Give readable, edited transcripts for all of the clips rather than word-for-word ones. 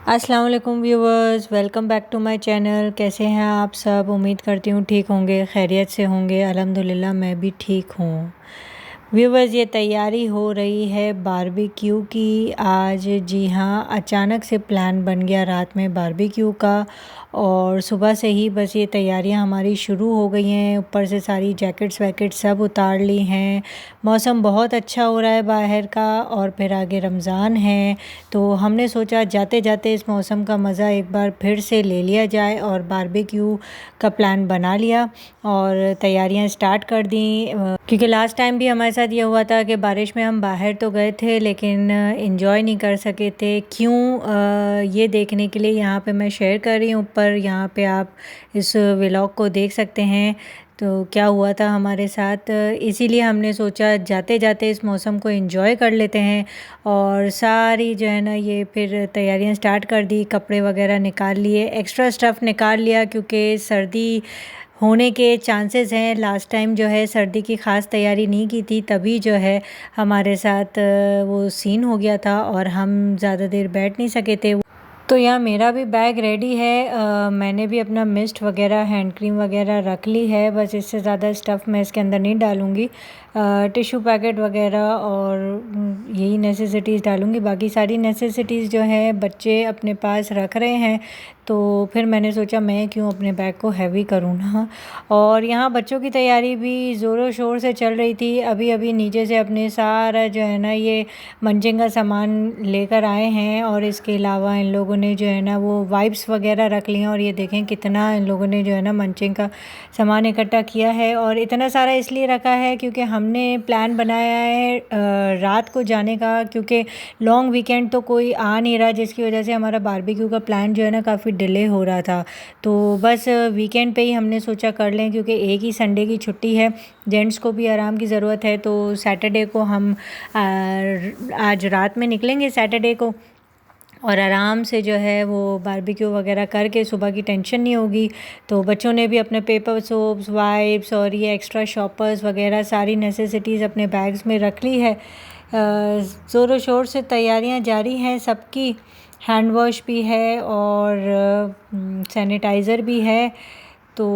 अस्सलाम वालेकुम viewers, welcome back to my channel. कैसे हैं आप सब? उम्मीद करती हूँ ठीक होंगे, खैरियत से होंगे। अल्हम्दुलिल्लाह मैं भी ठीक हूँ। व्यूवर्स, ये तैयारी हो रही है बारबेक्यू की आज। जी हाँ, अचानक से प्लान बन गया रात में बारबेक्यू का, और सुबह से ही बस ये तैयारियां हमारी शुरू हो गई हैं। ऊपर से सारी जैकेट्स वैकेट्स सब उतार ली हैं। मौसम बहुत अच्छा हो रहा है बाहर का, और फिर आगे रमज़ान है, तो हमने सोचा जाते जाते इस मौसम का मज़ा एक बार फिर से ले लिया जाए, और बारबेक्यू का प्लान बना लिया और तैयारियां स्टार्ट कर दी। क्योंकि लास्ट टाइम भी हमारे साथ ये हुआ था कि बारिश में हम बाहर तो गए थे लेकिन एंजॉय नहीं कर सके थे। क्यों, ये देखने के लिए यहाँ पे मैं शेयर कर रही हूँ। ऊपर यहाँ पे आप इस व्लॉग को देख सकते हैं तो क्या हुआ था हमारे साथ। इसीलिए हमने सोचा जाते जाते इस मौसम को एंजॉय कर लेते हैं, और सारी जो है ना ये फिर तैयारियां स्टार्ट कर दी। कपड़े वगैरह निकाल लिए, एक्स्ट्रा स्टफ़ निकाल लिया क्योंकि सर्दी होने के चांसेस हैं। लास्ट टाइम जो है सर्दी की ख़ास तैयारी नहीं की थी, तभी जो है हमारे साथ वो सीन हो गया था और हम ज़्यादा देर बैठ नहीं सके थे। तो यहाँ मेरा भी बैग रेडी है। मैंने भी अपना मिस्ट वगैरह, हैंड क्रीम वगैरह रख ली है। बस इससे ज़्यादा स्टफ़ मैं इसके अंदर नहीं डालूँगी। टिश्यू पैकेट वगैरह और यही नेसेसिटीज़ डालूँगी। बाकी सारी नेसेसिटीज़ जो है बच्चे अपने पास रख रहे हैं, तो फिर मैंने सोचा मैं क्यों अपने बैग को हैवी करूँ ना। और यहाँ बच्चों की तैयारी भी ज़ोरों शोर से चल रही थी। अभी अभी नीचे से अपने सारा जो है ना ये मंचिंग का सामान लेकर आए हैं, और इसके अलावा इन लोगों ने जो है ना वो वाइप्स वगैरह रख ली हैं। और ये देखें कितना इन लोगों ने जो है ना मंचिंग का सामान इकट्ठा किया है। और इतना सारा इसलिए रखा है क्योंकि हमने प्लान बनाया है रात को जाने का, क्योंकि लॉन्ग वीकेंड तो कोई आ नहीं रहा, जिसकी वजह से हमारा बारबेक्यू का प्लान जो है ना काफ़ी डिले हो रहा था। तो बस वीकेंड पे ही हमने सोचा कर लें, क्योंकि एक ही संडे की छुट्टी है, जेंट्स को भी आराम की ज़रूरत है। तो सैटरडे को हम आज रात में निकलेंगे सैटरडे को, और आराम से जो है वो बारबेक्यू वगैरह करके सुबह की टेंशन नहीं होगी। तो बच्चों ने भी अपने पेपर सोप्स, वाइप्स और ये एक्स्ट्रा शॉपर्स वगैरह सारी नेसेसिटीज़ अपने बैग्स में रख ली है। ज़ोरों शोर से तैयारियां जारी हैं सबकी। हैंड वॉश भी है और सैनिटाइज़र भी है। तो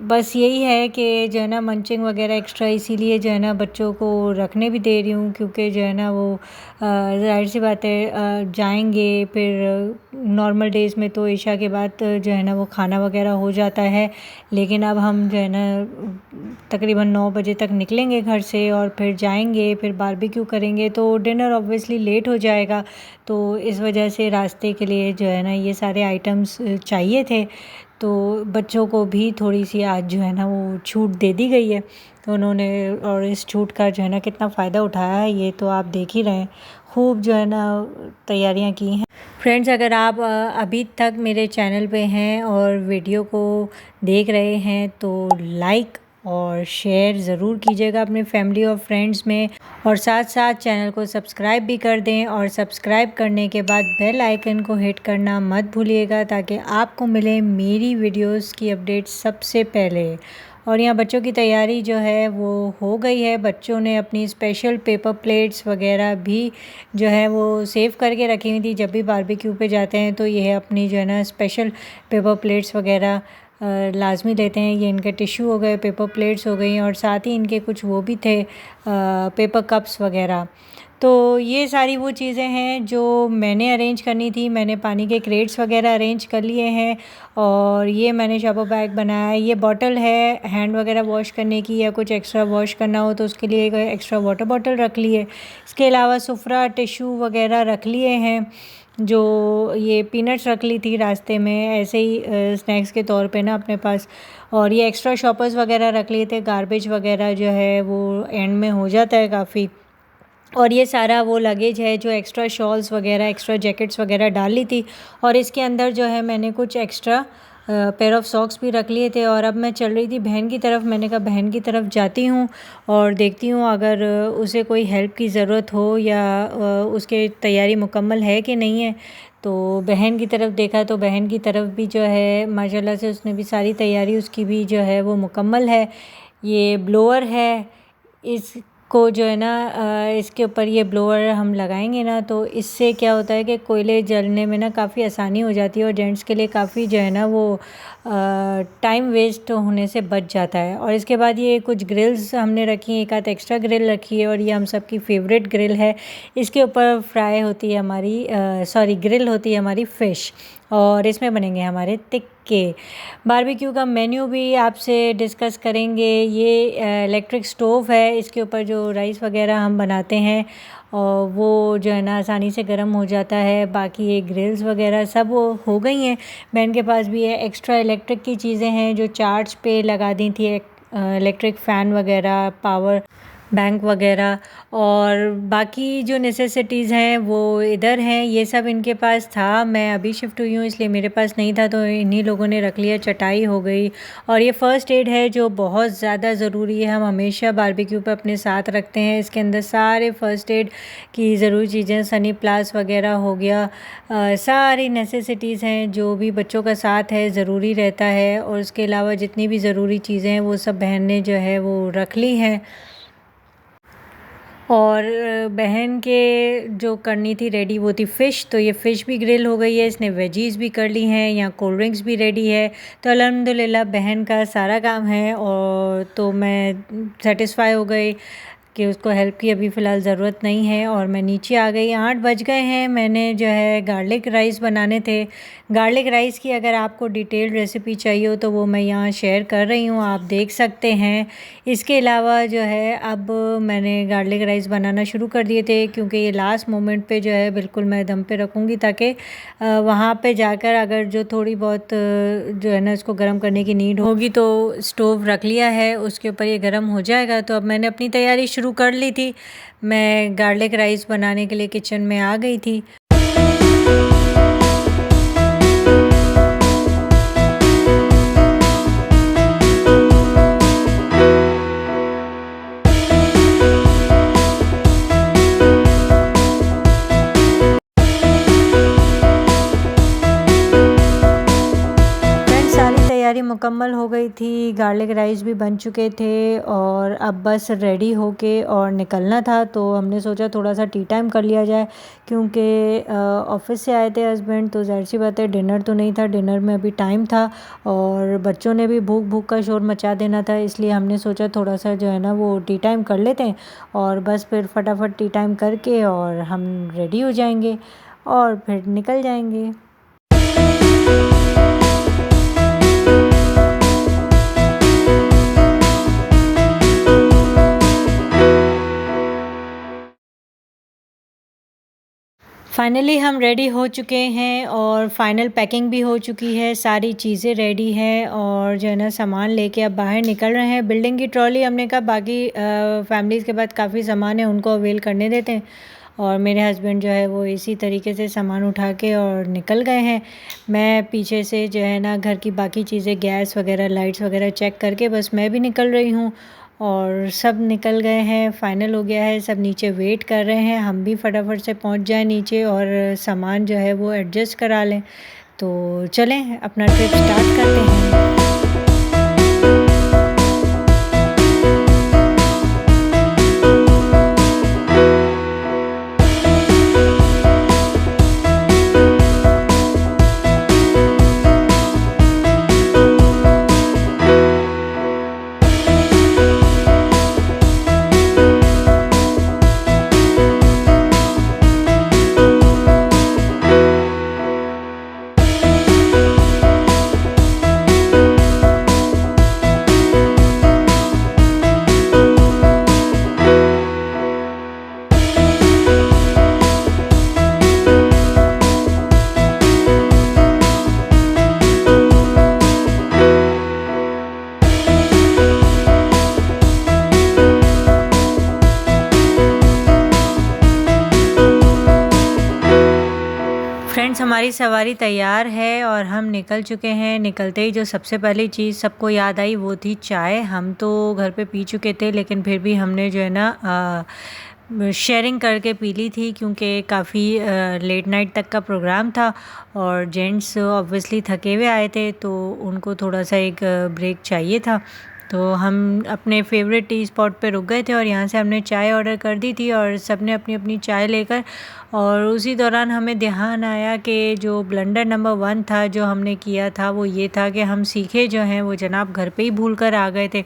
बस यही है कि जो है ना मंचिंग वगैरह एक्स्ट्रा इसीलिए जो है ना बच्चों को रखने भी दे रही हूँ, क्योंकि जो है ना वो ज़ाहिर सी बात है जाएंगे। फिर नॉर्मल डेज़ में तो इशा के बाद जो है ना वो खाना वगैरह हो जाता है, लेकिन अब हम जो है ना तकरीबन 9 बजे तक निकलेंगे घर से और फिर जाएंगे, फिर बारबेक्यू करेंगे, तो डिनर ऑब्वियसली लेट हो जाएगा। तो इस वजह से रास्ते के लिए जो है ना ये सारे आइटम्स चाहिए थे। तो बच्चों को भी थोड़ी सी आज जो है ना वो छूट दे दी गई है, तो उन्होंने और इस छूट का जो है ना कितना फ़ायदा उठाया है ये तो आप देख ही रहे हैं। खूब जो है ना तैयारियां की हैं। फ्रेंड्स, अगर आप अभी तक मेरे चैनल पे हैं और वीडियो को देख रहे हैं तो लाइक और शेयर ज़रूर कीजिएगा अपने फैमिली और फ्रेंड्स में, और साथ साथ चैनल को सब्सक्राइब भी कर दें। और सब्सक्राइब करने के बाद बेल आइकन को हिट करना मत भूलिएगा, ताकि आपको मिले मेरी वीडियोस की अपडेट सबसे पहले। और यहाँ बच्चों की तैयारी जो है वो हो गई है। बच्चों ने अपनी स्पेशल पेपर प्लेट्स वगैरह भी जो है वो सेव करके रखी हुई थी। जब भी बारबेक्यू पे जाते हैं तो ये अपनी जो है ना स्पेशल पेपर प्लेट्स वगैरह लाजमी लेते हैं। ये इनके टिश्यू हो गए, पेपर प्लेट्स हो गई, और साथ ही इनके कुछ वो भी थे पेपर कप्स वगैरह। तो ये सारी वो चीज़ें हैं जो मैंने अरेंज करनी थी। मैंने पानी के क्रेट्स वगैरह अरेंज कर लिए हैं, और ये मैंने शॉपर बैग बनाया है। ये बॉटल है हैंड वगैरह वॉश करने की, या कुछ एक्स्ट्रा वॉश करना हो तो उसके लिए एक एक्स्ट्रा वाटर बॉटल रख ली है। इसके अलावा सुफरा टिश्यू वगैरह रख लिए हैं। जो ये पीनट्स रख ली थी रास्ते में ऐसे ही स्नैक्स के तौर पे ना अपने पास। और ये एक्स्ट्रा शॉपर्स वगैरह रख लिए थे। गार्बेज वगैरह जो है वो एंड में हो जाता है काफ़ी। और ये सारा वो लगेज है जो एक्स्ट्रा शॉल्स वगैरह, एक्स्ट्रा जैकेट्स वगैरह डाल ली थी। और इसके अंदर जो है मैंने कुछ एक्स्ट्रा पेयर ऑफ सॉक्स भी रख लिए थे। और अब मैं चल रही थी बहन की तरफ। मैंने कहा बहन की तरफ जाती हूँ और देखती हूँ अगर उसे कोई हेल्प की ज़रूरत हो, या उसके तैयारी मुकम्मल है कि नहीं है। तो बहन की तरफ देखा तो बहन की तरफ भी जो है माशाल्लाह से उसने भी सारी तैयारी उसकी भी जो है वो मुकम्मल है। ये ब्लोअर है, इस को जो है ना इसके ऊपर ये ब्लोअर हम लगाएंगे ना, तो इससे क्या होता है कि कोयले जलने में ना काफ़ी आसानी हो जाती है और जेंट्स के लिए काफ़ी जो है ना वो टाइम वेस्ट होने से बच जाता है। और इसके बाद ये कुछ ग्रिल्स हमने रखी हैं, एक आध एक्स्ट्रा ग्रिल रखी है और ये हम सब की फेवरेट ग्रिल है। इसके ऊपर फ्राई होती है हमारी ग्रिल होती है हमारी फ़िश, और इसमें बनेंगे हमारे टिक्के। बारबेक्यू का मेन्यू भी आपसे डिस्कस करेंगे। ये इलेक्ट्रिक स्टोव है, इसके ऊपर जो राइस वगैरह हम बनाते हैं और वो जो है ना आसानी से गर्म हो जाता है। बाकी ये ग्रिल्स वगैरह सब वो हो गई हैं। बहन के पास भी है एक्स्ट्रा इलेक्ट्रिक की चीज़ें हैं जो चार्ज पे लगा दी थी, इलेक्ट्रिक फ़ैन वगैरह, पावर बैंक वगैरह, और बाकी जो नेसेसिटीज़ हैं वो इधर हैं। ये सब इनके पास था, मैं अभी शिफ्ट हुई हूँ इसलिए मेरे पास नहीं था, तो इन्हीं लोगों ने रख लिया। चटाई हो गई, और ये फ़र्स्ट एड है जो बहुत ज़्यादा ज़रूरी है, हम हमेशा बारबेक्यू पे अपने साथ रखते हैं। इसके अंदर सारे फ़र्स्ट एड की ज़रूरी चीज़ें, सनी प्लास वगैरह हो गया, सारी नेसेसिटीज़ हैं जो भी बच्चों का साथ है ज़रूरी रहता है। और उसके अलावा जितनी भी ज़रूरी चीज़ें हैं वो सब बहन ने जो है वो रख ली हैं। और बहन के जो करनी थी रेडी वो थी फ़िश, तो ये फ़िश भी ग्रिल हो गई है, इसने वेजीज़ भी कर ली हैं, यहाँ कोल्ड ड्रिंक्स भी रेडी है। तो अल्हम्दुलिल्लाह बहन का सारा काम है, और तो मैं सेटिस्फाई हो गई कि उसको हेल्प की अभी फ़िलहाल ज़रूरत नहीं है। और मैं नीचे आ गई, 8 बज गए हैं। मैंने जो है गार्लिक राइस बनाने थे। गार्लिक राइस की अगर आपको डिटेल्ड रेसिपी चाहिए हो तो वो मैं यहाँ शेयर कर रही हूँ, आप देख सकते हैं। इसके अलावा जो है अब मैंने गार्लिक राइस बनाना शुरू कर दिए थे, क्योंकि ये लास्ट मोमेंट पे जो है बिल्कुल मैं दम पे रखूँगी, ताकि वहाँ पे जाकर अगर जो थोड़ी बहुत जो है ना इसको गर्म करने की नीड होगी तो स्टोव रख लिया है, उसके ऊपर ये गर्म हो जाएगा। तो अब मैंने अपनी तैयारी शुरू कर ली थी। मैं गार्लिक राइस बनाने के लिए किचन में आ गई थी। तैयारी मुकम्मल हो गई थी, गार्लिक राइस भी बन चुके थे और अब बस रेडी होके और निकलना था। तो हमने सोचा थोड़ा सा टी टाइम कर लिया जाए, क्योंकि ऑफ़िस से आए थे हस्बैंड, तो ज़ाहिर सी बात है डिनर तो नहीं था, डिनर में अभी टाइम था और बच्चों ने भी भूख भूख का शोर मचा देना था, इसलिए हमने सोचा थोड़ा सा जो है ना वो टी टाइम कर लेते हैं और बस फिर फटाफट टी टाइम करके और हम रेडी हो जाएंगे और फिर निकल जाएंगे। फाइनली हम रेडी हो चुके हैं और फाइनल पैकिंग भी हो चुकी है, सारी चीज़ें रेडी हैं और जो है ना सामान लेके अब बाहर निकल रहे हैं। बिल्डिंग की ट्रॉली हमने कहा बाकी फैमिलीज़ के बाद काफ़ी सामान है उनको अवेल करने देते हैं, और मेरे हस्बैंड जो है वो इसी तरीके से सामान उठा के और निकल गए हैं। मैं पीछे से जो है ना घर की बाकी चीज़ें, गैस वगैरह, लाइट्स वगैरह चेक करके बस मैं भी निकल रही हूँ और सब निकल गए हैं। फाइनल हो गया है, सब नीचे वेट कर रहे हैं, हम भी फटाफट से पहुंच जाएं नीचे और सामान जो है वो एडजस्ट करा लें। तो चलें अपना ट्रिप स्टार्ट करते हैं। फ्रेंड्स हमारी सवारी तैयार है और हम निकल चुके हैं। निकलते ही जो सबसे पहली चीज़ सबको याद आई वो थी चाय। हम तो घर पे पी चुके थे, लेकिन फिर भी हमने जो है ना शेयरिंग करके पी ली थी, क्योंकि काफ़ी लेट नाइट तक का प्रोग्राम था और जेंट्स ऑब्वियसली थके हुए आए थे, तो उनको थोड़ा सा एक ब्रेक चाहिए था। तो हम अपने फेवरेट टी स्पॉट पे रुक गए थे और यहाँ से हमने चाय ऑर्डर कर दी थी और सब ने अपनी अपनी चाय लेकर, और उसी दौरान हमें ध्यान आया कि जो ब्लंडर नंबर 1 था जो हमने किया था वो ये था कि हम सीखे जो हैं वो जनाब घर पे ही भूल कर आ गए थे।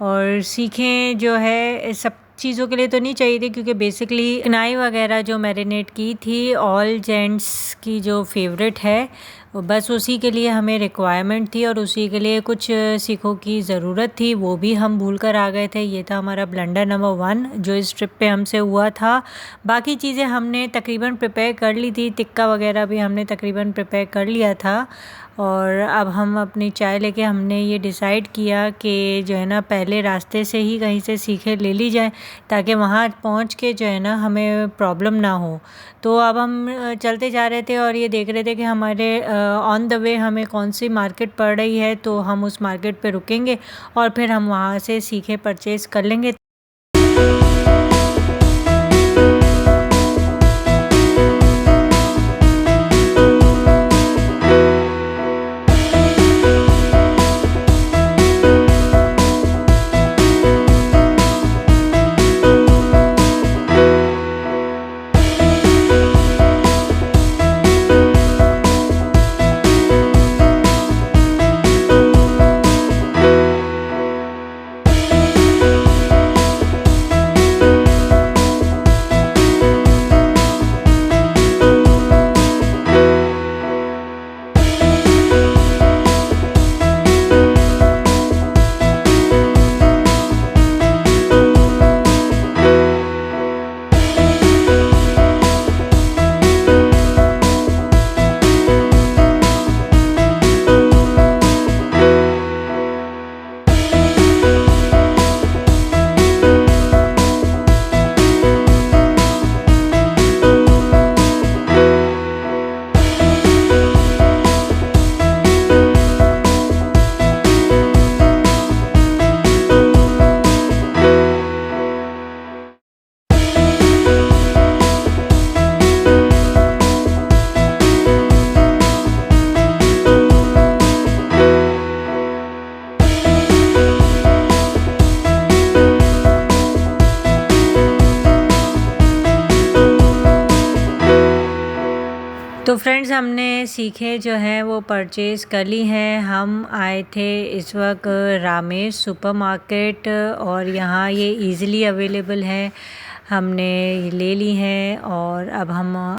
और सीखें जो है सब चीज़ों के लिए तो नहीं चाहिए थी, क्योंकि बेसिकली कनाई वगैरह जो मैरिनेट की थी ऑल जेंट्स की जो फेवरेट है, बस उसी के लिए हमें रिक्वायरमेंट थी और उसी के लिए कुछ सीखों की ज़रूरत थी, वो भी हम भूल कर आ गए थे। ये था हमारा ब्लंडर नंबर 1 जो इस ट्रिप पे हमसे हुआ था। बाकी चीज़ें हमने तकरीबन प्रिपेयर कर ली थी, टिक्का वगैरह भी हमने तकरीबन प्रिपेयर कर लिया था। और अब हम अपनी चाय लेके हमने ये डिसाइड किया कि जो है ना पहले रास्ते से ही कहीं से सीखे ले ली जाए, ताकि वहाँ पहुँच के जो है ना हमें प्रॉब्लम ना हो। तो अब हम चलते जा रहे थे और ये देख रहे थे कि हमारे ऑन द वे हमें कौन सी मार्केट पड़ रही है, तो हम उस मार्केट पे रुकेंगे और फिर हम वहाँ से सीखे परचेज़ कर लेंगे। तो फ्रेंड्स हमने सीखे जो हैं वो परचेज़ कर ली हैं। हम आए थे इस वक्त रामेश सुपरमार्केट और यहाँ ये इजीली अवेलेबल है, हमने ले ली हैं और अब हम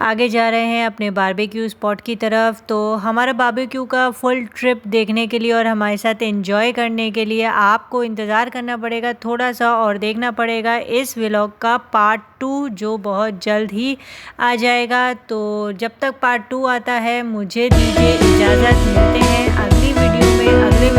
आगे जा रहे हैं अपने बारबेक्यू स्पॉट की तरफ। तो हमारा बारबेक्यू का फुल ट्रिप देखने के लिए और हमारे साथ एंजॉय करने के लिए आपको इंतज़ार करना पड़ेगा थोड़ा सा और देखना पड़ेगा इस व्लॉग का पार्ट 2 जो बहुत जल्द ही आ जाएगा। तो जब तक पार्ट 2 आता है मुझे दीजिए इजाज़त, मिलते हैं अगली वीडियो में अगले